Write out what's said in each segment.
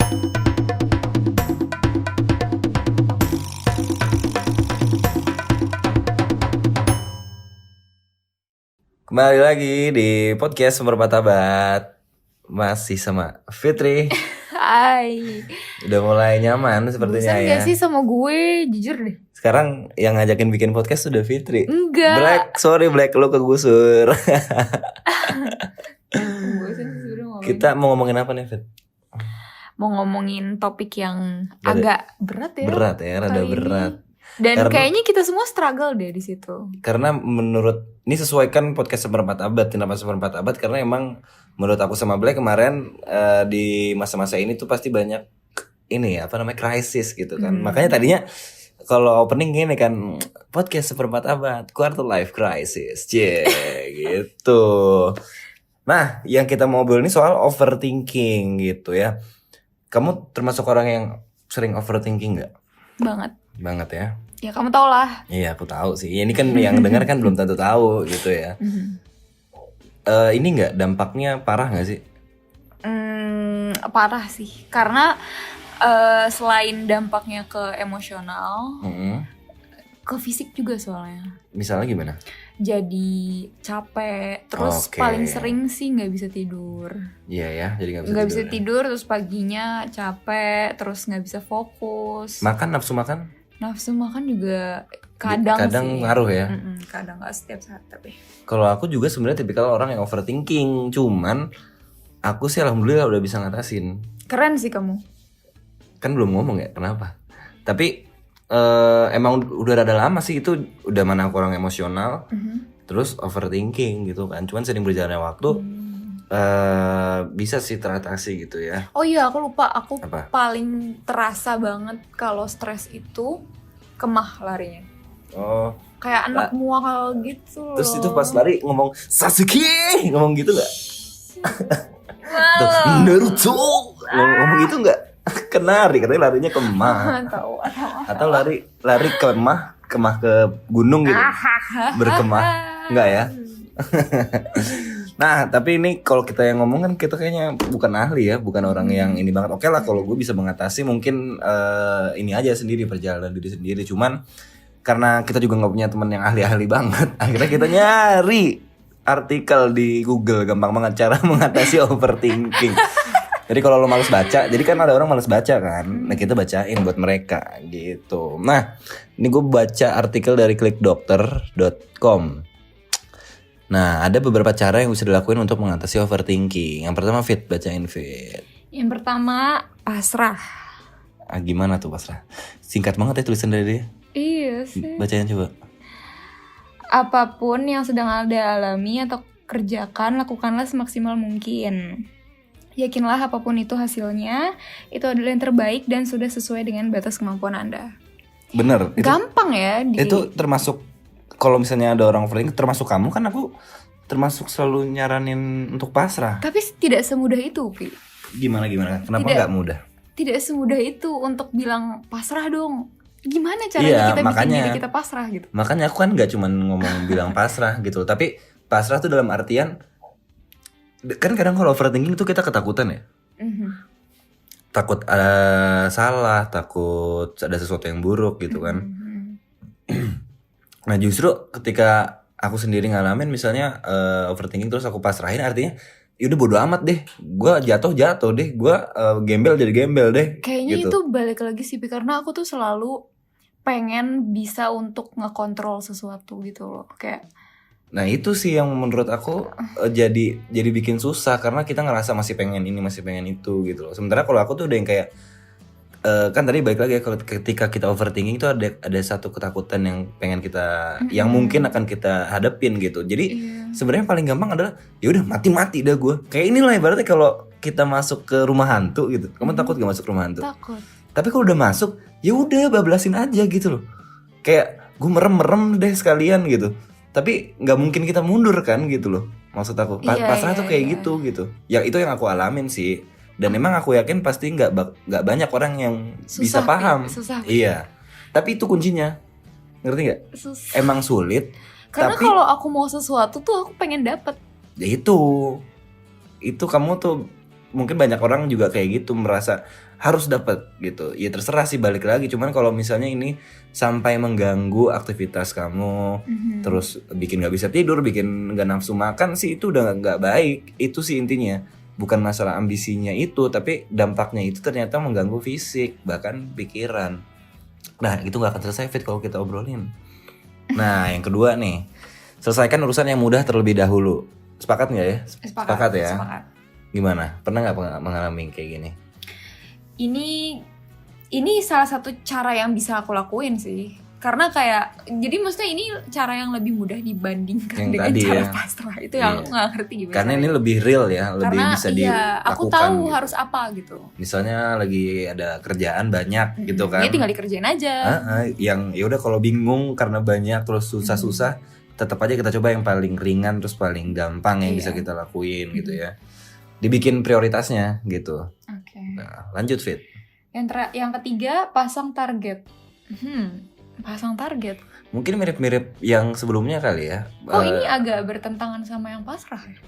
Kembali lagi di podcast Seperempat Abad. Masih sama Fitri. Hai. Udah mulai nyaman sepertinya. Bosan ya. gak sih sama gue? Jujur deh. Sekarang yang ngajakin bikin podcast sudah Fitri. Enggak. Black lu kegusur. Bosan sih udah ngomongin. Kita mau ngomongin apa nih, Fit? Mau ngomongin topik yang agak berat ya. Berat ya, rada kali ini. berat. Dan kayaknya kita semua struggle deh di situ. Karena menurut ini sesuaikan podcast Seperempat Abad. Kenapa Seperempat Abad? Karena emang menurut aku sama Black kemarin di masa-masa ini tuh pasti banyak ini ya, krisis gitu kan. Makanya tadinya kalau opening gini kan, podcast Seperempat Abad, quarter life crisis. Gitu. Nah, yang kita mau ngobrol ini soal overthinking gitu ya. Kamu termasuk orang yang sering overthinking gak? Banget ya. Ya kamu tau lah. Iya, aku tahu sih. Ini kan yang dengar kan belum tentu tahu gitu ya. Ini nggak dampaknya parah nggak sih? Parah sih. Karena selain dampaknya ke emosional, ke fisik juga soalnya. Misalnya gimana? Jadi capek. Terus paling sering sih nggak bisa tidur. Iya ya, jadi nggak bisa tidur. Terus paginya capek. Terus nggak bisa fokus. Nafsu makan? Nafsu makan juga kadang sih. Ngaruh ya. Kadang nggak setiap saat tapi. Kalau aku juga sebenarnya tipikal orang yang overthinking, cuman aku sih alhamdulillah udah bisa ngatasin. Keren sih kamu. Kan belum ngomong ya kenapa. Tapi emang udah rada lama sih itu, udah mana aku orang emosional, terus overthinking gitu kan. Cuman sering berjalannya waktu bisa sih teratasi gitu ya. Oh iya, aku lupa. Aku Apa? paling terasa banget kalau stres itu kemah larinya. Oh. Kayak anak mual gitu loh. Terus itu pas lari ngomong Sasuke, ngomong gitu nggak? Naruto, ngomong gitu nggak? Kenari, katanya larinya kemah. Atau lari kemah ke gunung gitu, berkemah, nggak ya? Nah, tapi ini kalau kita yang ngomong kan kita kayaknya bukan ahli ya, bukan orang yang ini banget. Oke lah, kalau gue bisa mengatasi mungkin ini aja sendiri, perjalanan diri sendiri. Cuman karena kita juga nggak punya teman yang ahli-ahli banget, akhirnya kita nyari artikel di Google, gampang banget cara mengatasi overthinking. Jadi kalau lo males baca, jadi kan ada orang males baca kan, nah kita bacain buat mereka gitu. Nah, ini gue baca artikel dari clickdoctor.com. Nah, ada beberapa cara yang bisa dilakuin untuk mengatasi overthinking. Yang pertama, Fit, bacain Fit. Yang pertama, pasrah. Gimana tuh pasrah? Singkat banget ya tulisan dari dia. Iya sih. Bacain coba. Apapun yang sedang Anda alami atau kerjakan, lakukanlah semaksimal mungkin. Yakinlah apapun itu hasilnya, itu adalah yang terbaik dan sudah sesuai dengan batas kemampuan Anda. Bener. Gampang ya. Itu termasuk, kalau misalnya ada orang overthinking, termasuk kamu kan, aku termasuk selalu nyaranin untuk pasrah. Tapi tidak semudah itu, Pi. Gimana? Kenapa nggak mudah? Tidak semudah itu untuk bilang pasrah dong. Gimana caranya kita bikin diri kita pasrah gitu? Makanya aku kan nggak cuma ngomong bilang pasrah gitu, tapi pasrah tuh dalam artian, kan kadang kalau overthinking itu kita ketakutan ya. Takut salah, takut ada sesuatu yang buruk gitu kan. Nah justru ketika aku sendiri ngalamin misalnya overthinking terus aku pasrahin, artinya yaudah bodo amat deh, gue jatuh deh, gue gembel deh. Kayaknya gitu. itu balik lagi sih, karena aku tuh selalu pengen bisa untuk ngekontrol sesuatu gitu loh, kayak. Nah itu sih yang menurut aku jadi bikin susah, karena kita ngerasa masih pengen ini, masih pengen itu gitu loh. Sementara kalau aku tuh udah yang kayak kan tadi balik lagi ya, ketika kita overthinking itu ada satu ketakutan yang pengen kita, yang mungkin akan kita hadapin gitu. Jadi sebenarnya paling gampang adalah ya udah mati dah gue. Kayak inilah ibaratnya kalau kita masuk ke rumah hantu gitu. Kamu takut gak masuk rumah hantu? Takut. Tapi kalau udah masuk, ya udah bablasin aja gitu loh. Kayak gue merem deh sekalian gitu. Tapi nggak mungkin kita mundur kan gitu loh. Maksud aku pasrah tuh kayak gitu. Yang itu yang aku alamin sih. Dan emang aku yakin pasti nggak banyak orang yang bisa paham. Susah. Iya. Tapi itu kuncinya. Ngerti nggak? Emang sulit. Karena kalau aku mau sesuatu tuh aku pengen dapet. Ya itu kamu tuh mungkin banyak orang juga kayak gitu, merasa harus dapat gitu. Ya terserah sih, balik lagi. Cuman kalau misalnya ini sampai mengganggu aktivitas kamu, terus bikin nggak bisa tidur, bikin nggak nafsu makan sih, itu udah nggak baik. Itu sih intinya. Bukan masalah ambisinya itu, tapi dampaknya itu ternyata mengganggu fisik, bahkan pikiran. Nah itu nggak akan selesai Fit kalau kita obrolin. Nah yang kedua nih, selesaikan urusan yang mudah terlebih dahulu. Sepakat nggak ya? Sepakat ya. Sepakat. Gimana? Pernah nggak mengalami kayak gini? Ini salah satu cara yang bisa aku lakuin sih. Karena kayak, jadi maksudnya ini cara yang lebih mudah dibandingkan Yang dengan tadi cara ya. pasrah. Itu yang aku gak ngerti gimana. Karena ini lebih real ya, lebih Karena bisa iya, dilakukan. aku tahu gitu. harus apa gitu. Misalnya lagi ada kerjaan banyak gitu kan. Ya tinggal dikerjain aja. Yang ya udah kalau bingung karena banyak terus susah-susah, tetap aja kita coba yang paling ringan terus paling gampang yang bisa kita lakuin gitu ya. Dibikin prioritasnya gitu. Oke. Nah, lanjut Fit. Yang ketiga, pasang target. Pasang target. Mungkin mirip-mirip yang sebelumnya kali ya. Oh ini agak bertentangan sama yang pasrah ya?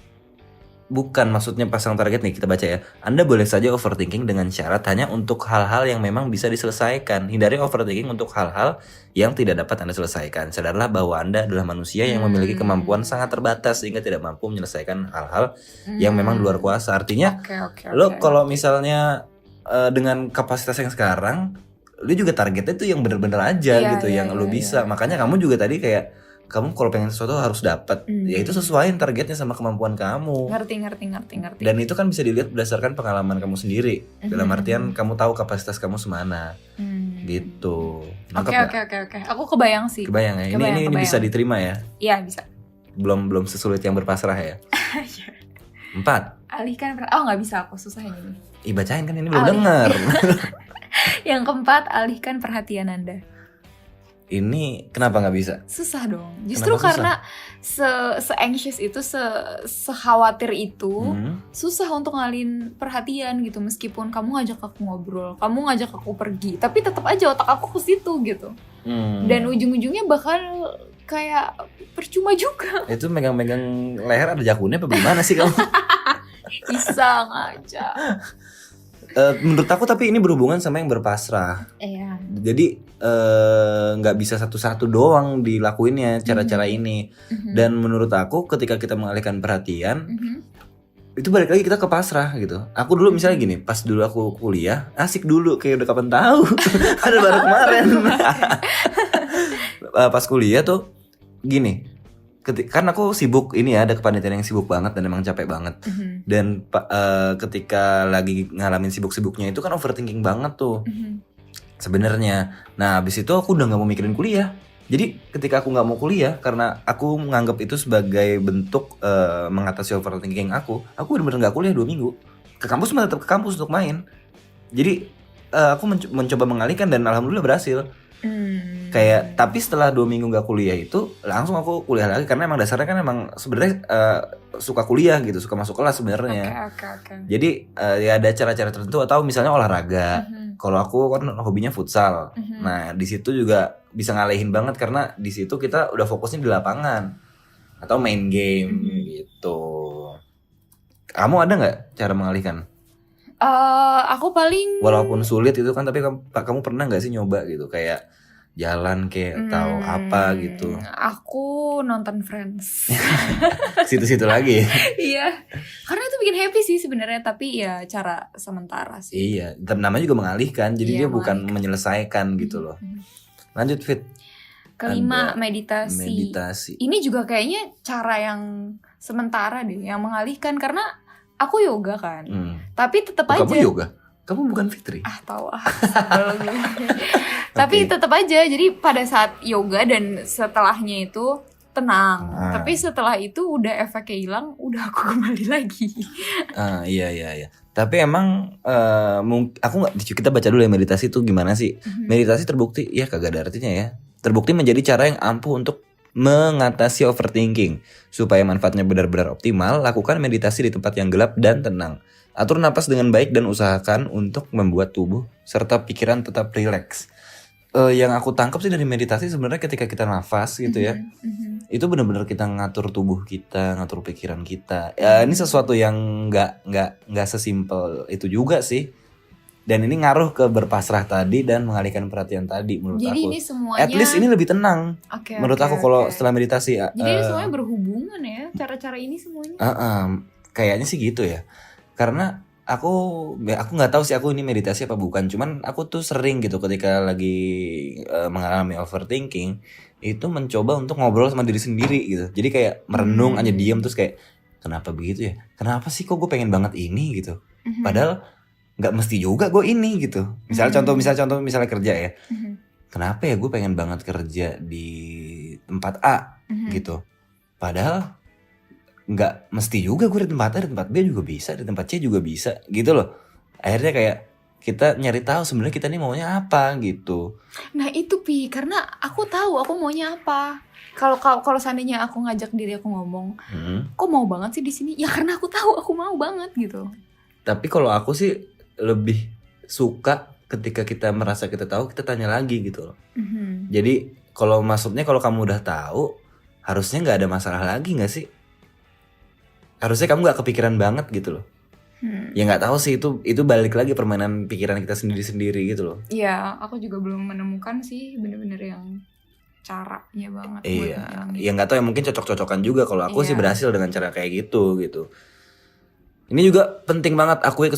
Bukan, maksudnya pasang target nih, kita baca ya. Anda boleh saja overthinking dengan syarat hanya untuk hal-hal yang memang bisa diselesaikan. Hindari overthinking untuk hal-hal yang tidak dapat Anda selesaikan. Sadarlah bahwa Anda adalah manusia yang memiliki kemampuan sangat terbatas sehingga tidak mampu menyelesaikan hal-hal yang memang di luar kuasa. Artinya, lo kalau misalnya dengan kapasitas yang sekarang, lu juga targetnya tuh yang bener-bener aja gitu, yang lu bisa. Makanya kamu juga tadi kayak, kamu kalau pengen sesuatu harus dapat, ya itu sesuaiin targetnya sama kemampuan kamu. Ngerti. Dan itu kan bisa dilihat berdasarkan pengalaman kamu sendiri. Dalam artian kamu tahu kapasitas kamu semana, gitu. Oke. Aku kebayang sih. Kebayang ya. Ini bisa diterima ya. Iya bisa. Belum sesulit yang berpasrah ya. 4. Alihkan. Nggak bisa, aku susah yang ini. Bacain kan, ini belum denger. Yang keempat, alihkan perhatian Anda. Ini kenapa nggak bisa? Susah dong. Justru karena se-anxious itu, se-khawatir itu, susah untuk ngalihin perhatian gitu. Meskipun kamu ngajak aku ngobrol, kamu ngajak aku pergi, tapi tetap aja otak aku ke situ gitu. Dan ujung-ujungnya bakal kayak percuma juga. Itu megang-megang leher ada jakunnya apa gimana sih kamu? Iseng aja. Menurut aku tapi ini berhubungan sama yang berpasrah. Iya. Jadi nggak bisa satu-satu doang dilakuinnya cara-cara ini. Dan menurut aku ketika kita mengalihkan perhatian, itu balik lagi kita ke pasrah gitu. Aku dulu misalnya gini, pas dulu aku kuliah, asik dulu kayak udah kapan tahu. Ada baru kemarin. Pas kuliah tuh gini. Kan aku sibuk ini ya, ada kepanitiaan yang sibuk banget dan emang capek banget. Dan ketika lagi ngalamin sibuk-sibuknya itu kan overthinking banget tuh sebenarnya. Nah abis itu aku udah nggak mau mikirin kuliah. Jadi ketika aku nggak mau kuliah karena aku menganggap itu sebagai bentuk mengatasi overthinking aku benar-benar nggak kuliah 2 minggu. Ke kampus mah tetap ke kampus untuk main. Jadi aku mencoba mengalihkan dan alhamdulillah berhasil. Kayak tapi setelah 2 minggu gak kuliah itu langsung aku kuliah lagi karena emang dasarnya kan emang sebenarnya suka kuliah gitu, suka masuk kelas sebenarnya. Okay. Jadi ya ada cara-cara tertentu atau misalnya olahraga. Kalau aku kan hobinya futsal. Nah di situ juga bisa ngalihin banget karena di situ kita udah fokusnya di lapangan atau main game gitu. Kamu ada nggak cara mengalihkan? Aku paling Walaupun sulit itu kan, tapi kamu pernah nggak sih nyoba gitu kayak jalan kayak atau apa gitu? Aku nonton Friends. Situ-situ lagi. Iya, karena itu bikin happy sih sebenarnya, tapi ya cara sementara sih. Iya, namanya juga mengalihkan, jadi dia bukan menyelesaikan gitu loh. Lanjut Fit. Kelima, meditasi. Ini juga kayaknya cara yang sementara deh, yang mengalihkan karena aku yoga kan. Tapi tetap aja. Kamu yoga? Kamu bukan Fitri? Tahu Tapi tetap aja. Jadi pada saat yoga dan setelahnya itu tenang. Tapi setelah itu udah efeknya hilang, udah aku kembali lagi. Iya. Tapi emang aku nggak. Kita baca dulu ya meditasi itu gimana sih? Meditasi terbukti ya kagak ada artinya ya. Terbukti menjadi cara yang ampuh untuk mengatasi overthinking. Supaya manfaatnya benar-benar optimal, lakukan meditasi di tempat yang gelap dan tenang. Atur napas dengan baik dan usahakan untuk membuat tubuh serta pikiran tetap rileks. Yang aku tangkap sih dari meditasi sebenarnya ketika kita nafas gitu ya, itu benar-benar kita ngatur tubuh kita, ngatur pikiran kita. Ya, ini sesuatu yang nggak sesimpel itu juga sih. Dan ini ngaruh ke berpasrah tadi dan mengalihkan perhatian tadi menurut Jadi aku. ini semuanya At least ini lebih tenang. Menurut aku kalau setelah meditasi. Jadi ini semuanya berhubungan ya, cara-cara ini semuanya. Kayaknya sih gitu ya. Karena aku nggak tahu sih aku ini meditasi apa bukan, cuman aku tuh sering gitu ketika lagi mengalami overthinking itu mencoba untuk ngobrol sama diri sendiri gitu. Jadi kayak merenung aja, diam, terus kayak kenapa begitu ya, kenapa sih kok gue pengen banget ini gitu, padahal nggak mesti juga gue ini gitu. Misalnya contoh misalnya kerja ya, kenapa ya gue pengen banget kerja di tempat A gitu, padahal nggak mesti juga gue di tempat A, di tempat B juga bisa, di tempat C juga bisa gitu loh. Akhirnya kayak kita nyari tahu sebenarnya kita nih maunya apa gitu. Nah itu Pi, karena aku tahu aku maunya apa. Kalau seandainya aku ngajak diri aku ngomong, kok mau banget sih di sini? Ya karena aku tahu aku mau banget gitu. Tapi kalau aku sih lebih suka ketika kita merasa kita tahu, kita tanya lagi gitu loh. Jadi kalau maksudnya kalau kamu udah tahu, harusnya nggak ada masalah lagi nggak sih? Harusnya kamu gak kepikiran banget gitu loh. Ya gak tahu sih, itu balik lagi permainan pikiran kita sendiri-sendiri gitu loh. Iya, aku juga belum menemukan sih bener-bener yang caranya banget. Iya, ya gak tahu ya, mungkin cocok-cocokan juga. Kalau aku sih berhasil dengan cara kayak gitu. Ini juga penting banget, akui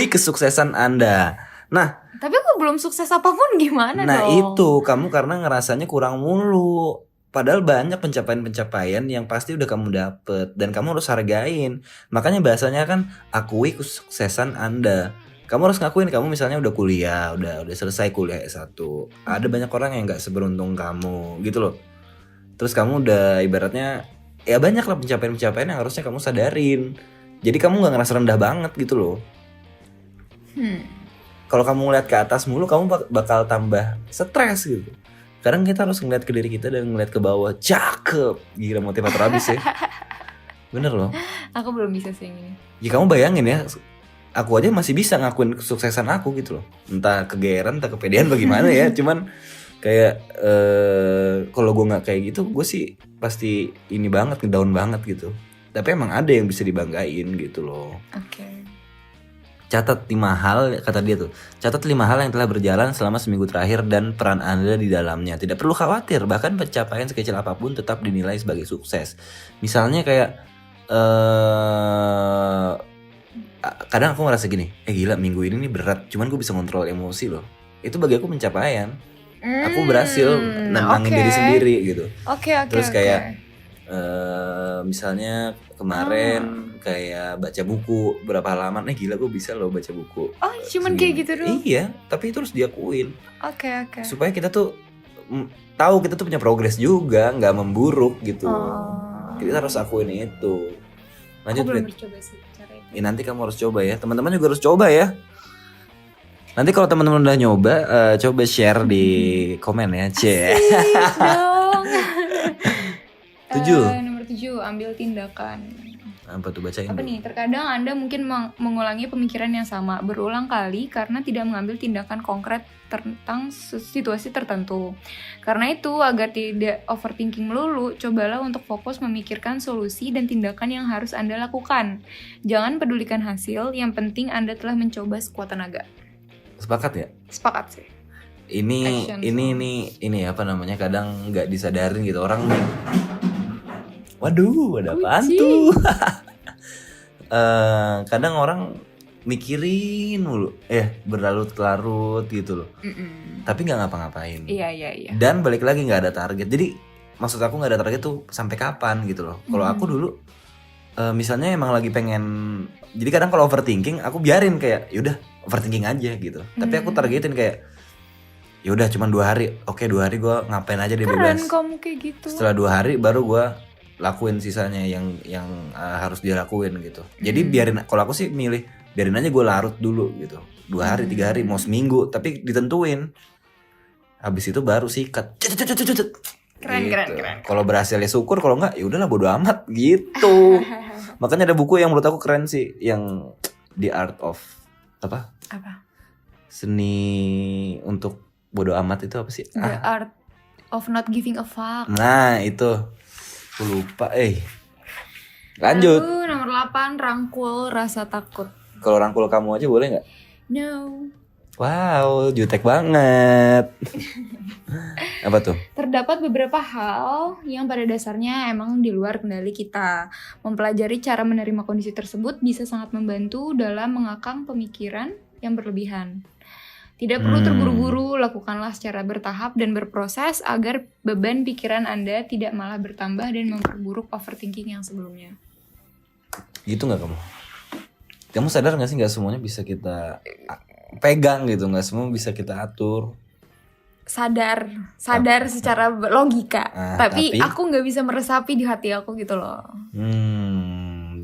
kesuksesan Anda. Nah, tapi aku belum sukses apapun gimana dong? Nah itu, kamu karena ngerasanya kurang mulu. Padahal banyak pencapaian-pencapaian yang pasti udah kamu dapet dan kamu harus hargain. Makanya bahasanya kan akui kesuksesan Anda. Kamu harus ngakuin kamu misalnya udah kuliah, udah selesai kuliah S1. Ada banyak orang yang gak seberuntung kamu gitu loh. Terus kamu udah ibaratnya ya banyak lah pencapaian-pencapaian yang harusnya kamu sadarin. Jadi kamu gak ngerasa rendah banget gitu loh. Kalau kamu ngeliat ke atas mulu, kamu bakal tambah stres gitu. Kadang kita harus ngeliat ke diri kita dan ngeliat ke bawah. Cakep. Gila, motivator abis ya. Bener loh. Aku belum bisa sih yang ini. Ya kamu bayangin ya, aku aja masih bisa ngakuin kesuksesan aku gitu loh. Entah kegeeran, entah kepedean bagaimana ya. Cuman kayak kalau gue gak kayak gitu, gue sih pasti ini banget, ngedown banget gitu. Tapi emang ada yang bisa dibanggain gitu loh. Oke. Catat 5 hal, kata dia tuh. Catat 5 hal yang telah berjalan selama seminggu terakhir dan peran Anda di dalamnya. Tidak perlu khawatir, bahkan pencapaian sekecil apapun tetap dinilai sebagai sukses. Misalnya kayak kadang aku ngerasa gini, gila minggu ini nih berat, cuman gue bisa kontrol emosi loh. Itu bagi aku pencapaian. Aku berhasil nenangin diri sendiri gitu. Terus kayak misalnya kemarin kayak baca buku berapa halaman, gila gue bisa loh baca buku. Oh cuman kayak gitu doang? Iya, tapi itu harus diakuin. Oke. Supaya kita tuh tahu kita tuh punya progres juga, nggak memburuk gitu. Kita harus akuin itu. Lanjut, aku belum coba sih caranya. Nanti kamu harus coba ya, teman-teman juga harus coba ya. Nanti kalau teman-teman udah nyoba, coba share di komen ya, Asik dong. 7. Nomor 7, ambil tindakan. Apa tuh, bacain Apa dulu. nih? Terkadang Anda mungkin mengulangi pemikiran yang sama berulang kali karena tidak mengambil tindakan konkret tentang situasi tertentu. Karena itu, agar tidak overthinking melulu, cobalah untuk fokus memikirkan solusi dan tindakan yang harus Anda lakukan. Jangan pedulikan hasil, yang penting Anda telah mencoba sekuat tenaga. Sepakat ya? Sepakat sih. Ini apa namanya, kadang nggak disadarin gitu orang nih. Waduh, ada apaan tuh? Kadang orang mikirin mulu, berlarut-larut gitu loh. Tapi nggak ngapa-ngapain. Iya. Dan balik lagi nggak ada target. Jadi maksud aku nggak ada target tuh sampai kapan gitu loh. Kalau aku dulu, misalnya emang lagi pengen. Jadi kadang kalau overthinking, aku biarin kayak, yaudah overthinking aja gitu. Tapi aku targetin kayak, yaudah cuma 2 hari. Oke, 2 hari gue ngapain aja deh bebas. Keren kamu kayak gitu. Setelah 2 hari baru gue lakuin sisanya yang harus dia lakuin gitu. Jadi kalau aku sih milih biarin aja gue larut dulu gitu. 2 hari, 3 hari, mau seminggu, tapi ditentuin. Habis itu baru sikat. Keren. Kalau berhasil ya syukur, kalau enggak ya udahlah bodo amat gitu. Makanya ada buku yang menurut aku keren sih, yang The Art of apa? Seni untuk bodo amat itu apa sih? The art of not giving a fuck. Nah itu aku lupa. Lanjut. Lalu nomor 8, rangkul rasa takut. Kalau rangkul kamu aja boleh nggak? No. Wow, jutek banget. Apa tuh? Terdapat beberapa hal yang pada dasarnya emang di luar kendali kita. Mempelajari cara menerima kondisi tersebut bisa sangat membantu dalam mengakang pemikiran yang berlebihan. Tidak perlu terburu-buru, lakukanlah secara bertahap dan berproses agar beban pikiran Anda tidak malah bertambah dan memperburuk overthinking yang sebelumnya. Gitu nggak kamu? Kamu sadar nggak sih nggak semuanya bisa kita pegang gitu, nggak semua bisa kita atur. Sadar secara logika. Tapi aku nggak bisa meresapi di hati aku gitu loh.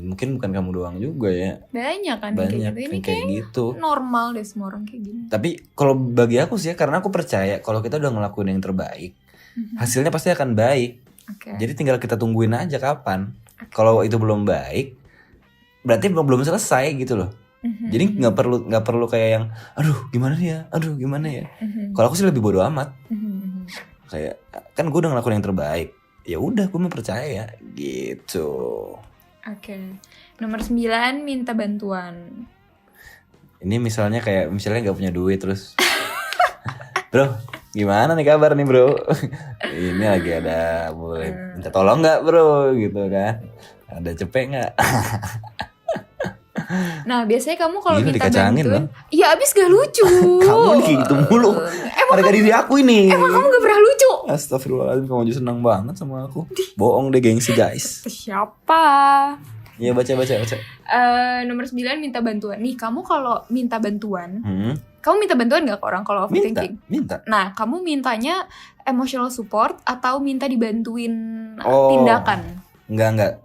Mungkin bukan kamu doang juga ya. Banyak kan Banyak kayak gitu. Ini kayak gitu. Normal deh semua orang kayak gini. Tapi kalau bagi aku sih ya, karena aku percaya kalau kita udah ngelakuin yang terbaik, hasilnya pasti akan baik. Jadi tinggal kita tungguin aja kapan. Kalau itu belum baik, berarti belum selesai gitu loh. Jadi nggak perlu kayak yang aduh gimana ya. Kalau aku sih lebih bodo amat. Kayak kan gue udah ngelakuin yang terbaik, ya udah gue mau percaya gitu. Oke. Nomor 9, minta bantuan. Ini misalnya nggak punya duit terus bro gimana nih kabar nih bro, ini lagi ada boleh minta tolong nggak bro gitu kan, ada cepet nggak. Nah biasanya kamu kalau Gila, minta dikacangin bantuan, loh. ya abis gak lucu. Kamu nih gitu mulu. Harga diri aku ini. Emang kamu gak pernah lucu? Astagfirullahaladzim, kamu aja senang banget sama aku. Bohong deh gengsi guys. Siapa? Ya baca. Nomor 9, minta bantuan. Nih kamu kalau minta bantuan, kamu minta bantuan gak ke orang kalau overthinking? Minta. Nah kamu mintanya emotional support atau minta dibantuin tindakan? Enggak.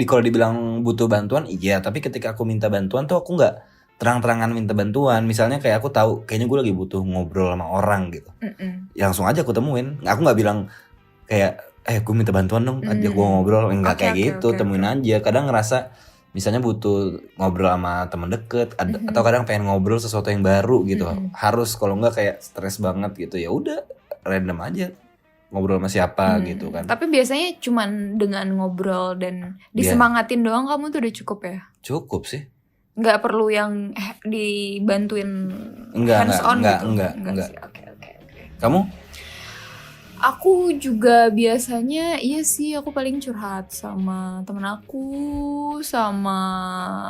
Kalau dibilang butuh bantuan, iya. Tapi ketika aku minta bantuan tuh aku nggak terang-terangan minta bantuan. Misalnya kayak aku tahu, kayaknya gue lagi butuh ngobrol sama orang gitu. Ya langsung aja aku temuin. Aku nggak bilang kayak, gue minta bantuan dong, aja gue ngobrol. Enggak kayak gitu, temuin aja. Kadang ngerasa, misalnya butuh ngobrol sama teman deket, atau kadang pengen ngobrol sesuatu yang baru gitu. Harus, kalau nggak kayak stres banget gitu. Ya udah, random aja. Ngobrol sama siapa gitu kan. Tapi biasanya cuman dengan ngobrol dan disemangatin doang kamu tuh udah cukup ya? Cukup sih. Nggak perlu yang dibantuin hands on gitu? Enggak. Oke. Kamu? Aku juga biasanya, iya sih aku paling curhat sama temen aku, sama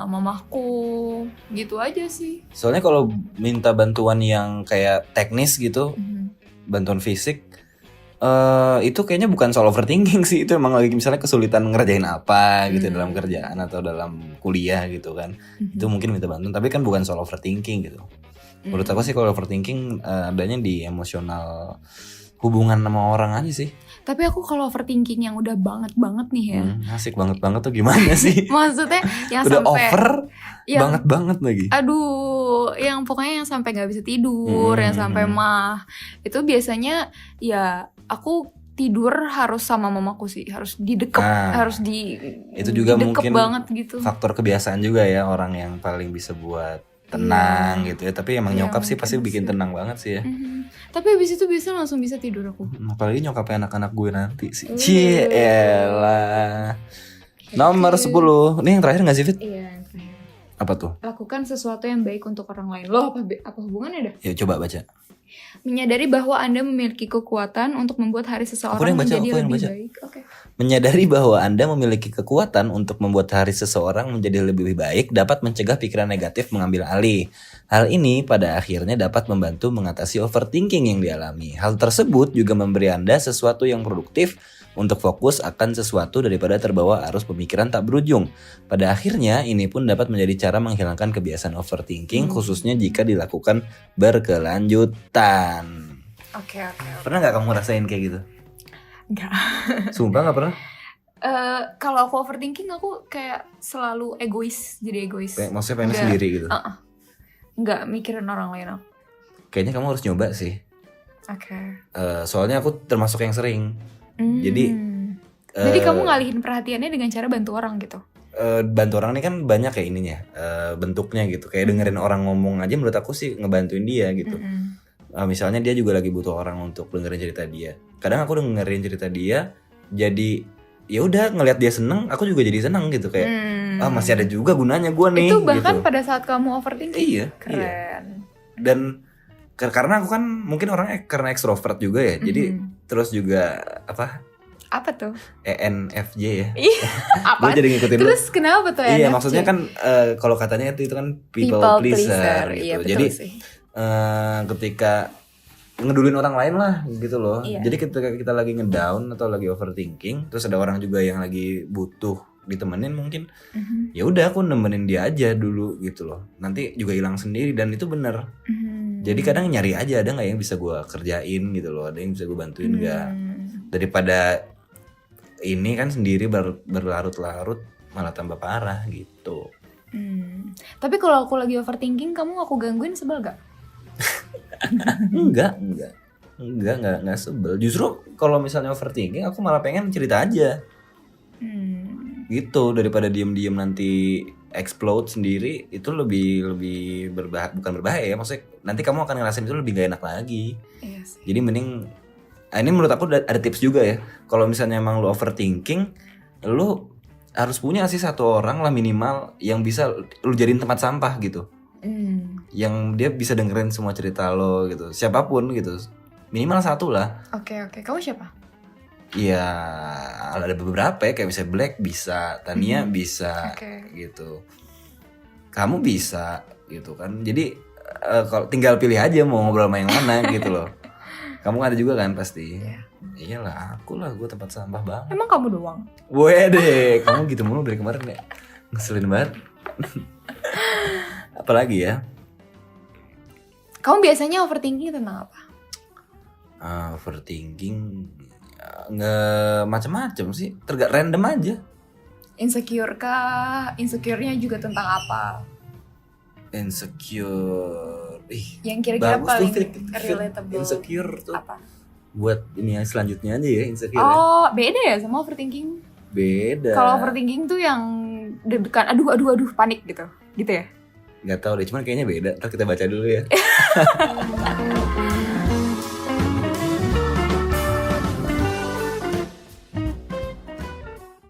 mamaku, gitu aja sih. Soalnya kalau minta bantuan yang kayak teknis gitu, bantuan fisik, itu kayaknya bukan soal overthinking sih. Itu emang lagi misalnya kesulitan ngerjain apa gitu dalam kerjaan atau dalam kuliah gitu kan. Itu mungkin minta bantuan, tapi kan bukan soal overthinking gitu. Menurut aku sih kalau overthinking adanya di emosional, hubungan sama orang aja sih. Tapi aku kalau overthinking yang udah banget nih ya. Asik banget tuh gimana sih? Maksudnya yang udah sampai over banget lagi. Aduh, yang pokoknya yang sampai nggak bisa tidur, yang sampai mah. Itu biasanya ya aku tidur harus sama mamaku sih, harus didekep, harus itu juga mungkin banget gitu. Faktor kebiasaan juga ya, orang yang paling bisa buat tenang gitu ya. Tapi emang nyokap sih pasti bikin tenang banget sih ya. Tapi abis itu biasa langsung bisa tidur aku. Apalagi nyokapnya anak-anak gue nanti sih. Cielah. Nomor 10. Ini yang terakhir gak sih Fit? Iya yang terakhir. Apa tuh? Lakukan sesuatu yang baik untuk orang lain. Loh apa hubungannya dah? Ya coba baca. Menyadari bahwa Anda memiliki kekuatan untuk membuat hari seseorang menjadi lebih baik. Okay. Menyadari bahwa Anda memiliki kekuatan untuk membuat hari seseorang menjadi lebih baik dapat mencegah pikiran negatif mengambil alih. Hal ini pada akhirnya dapat membantu mengatasi overthinking yang dialami. Hal tersebut juga memberi Anda sesuatu yang produktif untuk fokus akan sesuatu daripada terbawa arus pemikiran tak berujung. Pada akhirnya, ini pun dapat menjadi cara menghilangkan kebiasaan overthinking, khususnya jika dilakukan berkelanjutan. Oke. Pernah gak kamu rasain kayak gitu? Enggak. Sumpah gak pernah? Kalau aku overthinking, aku kayak selalu jadi egois. Maksudnya pengen sendiri gitu? Enggak mikirin orang lain aku. Kayaknya kamu harus nyoba sih. Oke. Soalnya aku termasuk yang sering. Jadi kamu ngalihin perhatiannya dengan cara bantu orang gitu? bantu orang ini kan banyak ya ininya, bentuknya gitu. Kayak dengerin orang ngomong aja menurut aku sih ngebantuin dia gitu. Misalnya dia juga lagi butuh orang untuk dengerin cerita dia. Kadang aku dengerin cerita dia, jadi ya udah ngelihat dia seneng, aku juga jadi seneng gitu kayak. Masih ada juga gunanya gue nih. Itu bahkan gitu. pada saat kamu overthinking. Iya. Keren. Iya. Dan karena aku kan mungkin orangnya karena ekstrovert juga ya, jadi terus juga apa tuh? ENFJ ya. Apa? Gue jadi ngikutin. Terus kenapa tuh? Iya, NFJ? maksudnya kan kalau katanya itu kan people pleaser gitu. Iya, jadi sih. Ketika ngedulin orang lain lah gitu loh. Iya. Jadi ketika kita lagi ngedown atau lagi overthinking, terus ada orang juga yang lagi butuh ditemenin mungkin, ya udah aku nemenin dia aja dulu gitu loh. Nanti juga hilang sendiri dan itu bener. Jadi kadang nyari aja ada nggak yang bisa gue kerjain gitu loh, ada yang bisa gue bantuin nggak, daripada ini kan sendiri berlarut-larut malah tambah parah gitu. Tapi kalau aku lagi overthinking, kamu aku gangguin sebel gak? Enggak sebel. Justru kalau misalnya overthinking aku malah pengen cerita aja. Gitu, daripada diem-diem nanti explode sendiri, itu lebih bukan berbahaya ya, maksudnya nanti kamu akan ngerasain itu lebih gak enak lagi. Iya sih. Jadi mending ini menurut aku ada tips juga ya. Kalau misalnya emang lu overthinking, lu harus punya sih satu orang lah minimal yang bisa lu jadiin tempat sampah gitu. Yang dia bisa dengerin semua cerita lo gitu. Siapapun gitu. Minimal satu lah. Oke. Kamu siapa? Iya, ada beberapa ya, kayak misalnya Black bisa, Tania bisa, gitu. Kamu bisa, gitu kan. Jadi kalau tinggal pilih aja mau ngobrol sama yang mana gitu loh. Kamu ada juga kan pasti. Iyalah, aku lah, gue tempat sampah banget. Emang kamu doang? Wede, kamu gitu mulu dari kemarin ya. Ngeselin banget. Apalagi ya? Kamu biasanya overthinking tentang apa? Overthinking nggak macam-macam sih, random aja. Insecure kah? Insecure-nya juga tentang apa? Insecure, yang kira-kira bagus paling tuh, relatable. Insecure tuh apa? Buat ini yang selanjutnya aja ya, insecure. Oh, beda ya sama overthinking? Beda. Kalau overthinking tuh yang deg-degan, aduh panik gitu ya? Nggak tahu deh, cuman kayaknya beda. Ntar kita baca dulu ya.